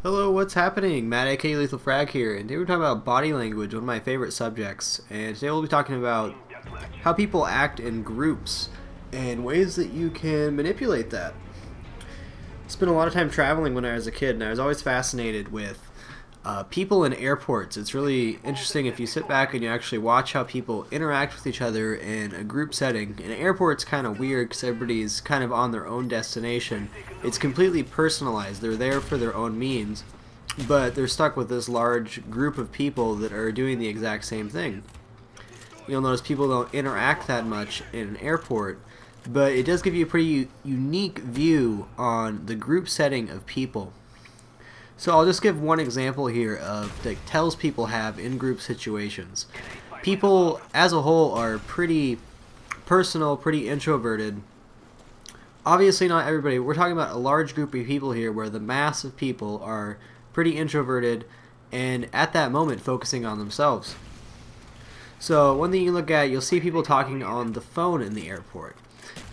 Hello, what's happening? Matt aka Lethal Frag here, and today we're talking about body language, one of my favorite subjects. And today we'll be talking about how people act in groups and ways that you can manipulate that. I spent a lot of time traveling when I was a kid, and I was always fascinated with people in airports. It's really interesting if you sit back and you actually watch how people interact with each other in a group setting. In an airport's kind of weird because everybody's kind of on their own destination. It's completely personalized. They're there for their own means, but they're stuck with this large group of people that are doing the exact same thing. You'll notice people don't interact that much in an airport, but it does give you a pretty unique view on the group setting of people. So I'll just give one example here of the tells people have in group situations. People as a whole are pretty personal, pretty introverted. Obviously not everybody. We're talking about a large group of people here where the mass of people are pretty introverted and at that moment focusing on themselves. So one thing you look at, you'll see people talking on the phone in the airport.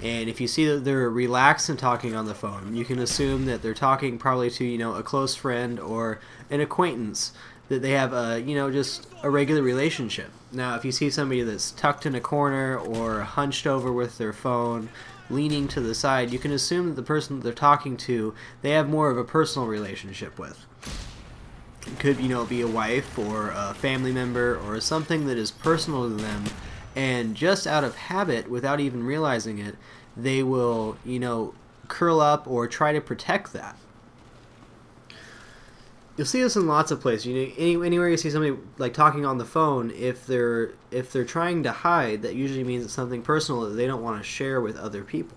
And if you see that they're relaxed and talking on the phone, you can assume that they're talking probably to, a close friend or an acquaintance, that they have a, just a regular relationship. Now, if you see somebody that's tucked in a corner or hunched over with their phone, leaning to the side, you can assume that the person that they're talking to, they have more of a personal relationship with. It could, be a wife or a family member or something that is personal to them. And just out of habit, without even realizing it, they will, curl up or try to protect that. You'll see this in lots of places. Anywhere you see somebody like talking on the phone, if they're trying to hide, that usually means it's something personal that they don't want to share with other people.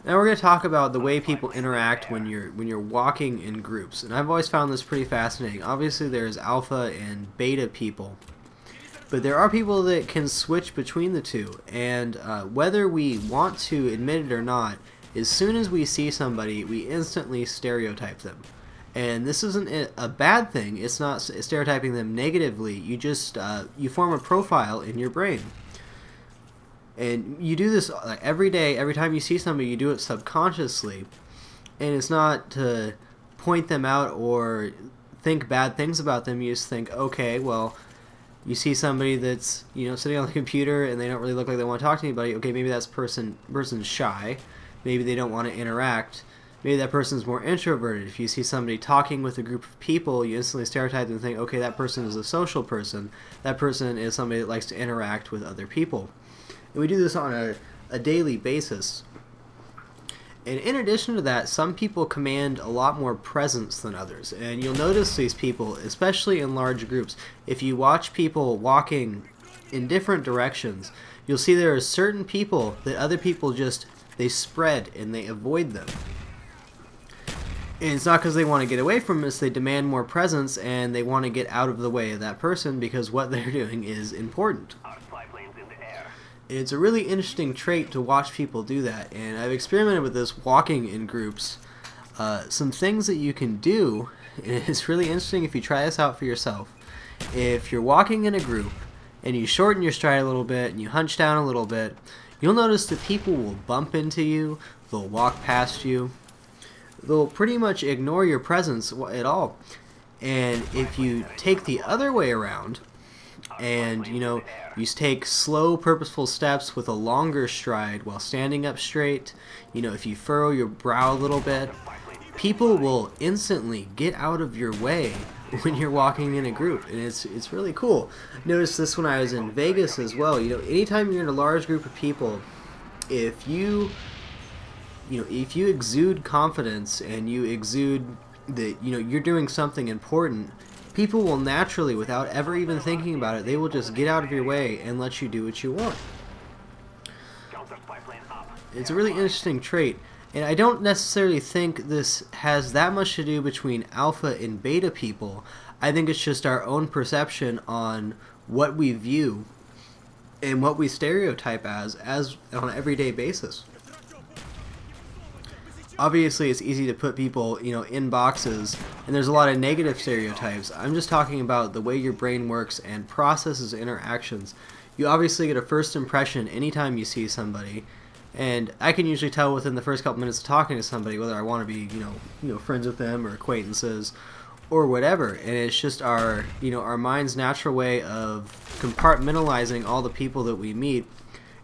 Now we're going to talk about the way people interact when you're walking in groups, and I've always found this pretty fascinating. Obviously, there's alpha and beta people. But there are people that can switch between the two, and whether we want to admit it or not, as soon as we see somebody, we instantly stereotype them. And this isn't a bad thing. It's not stereotyping them negatively. You just you form a profile in your brain. And you do this every day. Every time you see somebody, you do it subconsciously. And it's not to point them out or think bad things about them. You just think, okay, well, you see somebody that's sitting on the computer and they don't really look like they want to talk to anybody. Okay, maybe that person's shy. Maybe they don't want to interact. Maybe that person's more introverted. If you see somebody talking with a group of people, you instantly stereotype them and think, okay, that person is a social person. That person is somebody that likes to interact with other people. And we do this on a daily basis. And in addition to that, some people command a lot more presence than others. And you'll notice these people, especially in large groups. If you watch people walking in different directions, you'll see there are certain people that other people they spread and they avoid them. And it's not because they want to get away from us, they demand more presence and they want to get out of the way of that person because what they're doing is important. It's a really interesting trait to watch people do that, and I've experimented with this walking in groups. Some things that you can do, and it's really interesting if you try this out for yourself. If you're walking in a group and you shorten your stride a little bit and you hunch down a little bit, you'll notice that people will bump into you, they'll walk past you, they'll pretty much ignore your presence at all. And if you take the other way around, and you take slow purposeful steps with a longer stride while standing up straight, if you furrow your brow a little bit, people will instantly get out of your way when you're walking in a group, and it's really cool. Notice this when I was in Vegas as well. Anytime you're in a large group of people, if you exude confidence and you exude that you're doing something important, people will naturally, without ever even thinking about it, they will just get out of your way and let you do what you want. It's a really interesting trait, and I don't necessarily think this has that much to do between alpha and beta people. I think it's just our own perception on what we view and what we stereotype as on an everyday basis. Obviously, it's easy to put people, in boxes, and there's a lot of negative stereotypes. I'm just talking about the way your brain works and processes interactions. You obviously get a first impression anytime you see somebody, And I can usually tell within the first couple minutes of talking to somebody whether I want to be, friends with them or acquaintances or whatever. And it's just our, our mind's natural way of compartmentalizing all the people that we meet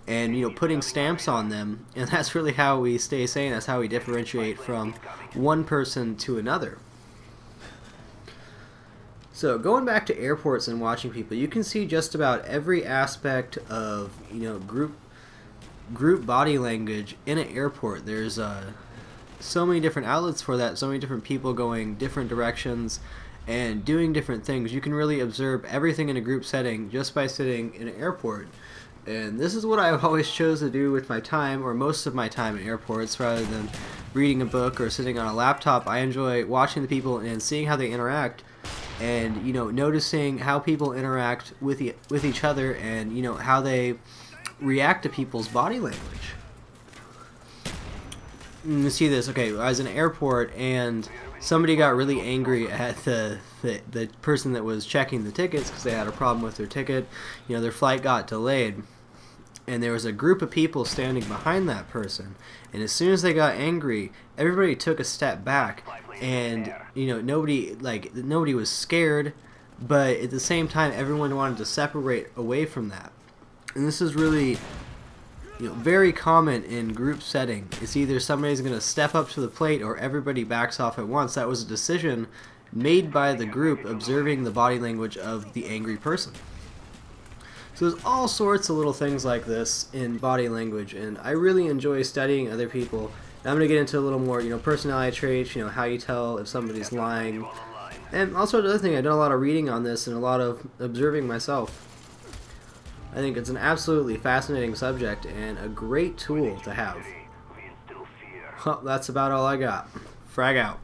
and, putting stamps on them. And that's really how we stay sane. That's how we differentiate from one person to another. So going back to airports and watching people, you can see just about every aspect of, group body language in an airport. There's so many different outlets for that, so many different people going different directions and doing different things. You can really observe everything in a group setting just by sitting in an airport. And this is what I've always chose to do with my time, or most of my time in airports, rather than reading a book or sitting on a laptop. I enjoy watching the people and seeing how they interact, and noticing how people interact with each other, and how they react to people's body language. You see this, okay, I was in an airport and somebody got really angry at the person that was checking the tickets because they had a problem with their ticket. Their flight got delayed, and there was a group of people standing behind that person, and as soon as they got angry, everybody took a step back, and nobody was scared, but at the same time everyone wanted to separate away from that. And this is really, very common in group setting. It's either somebody's going to step up to the plate or everybody backs off at once. That was a decision made by the group observing the body language of the angry person. So there's all sorts of little things like this in body language, and I really enjoy studying other people. And I'm going to get into a little more, personality traits, how you tell if somebody's lying. And also another thing, I've done a lot of reading on this and a lot of observing myself. I think it's an absolutely fascinating subject and a great tool to have. Well, that's about all I got. Frag out.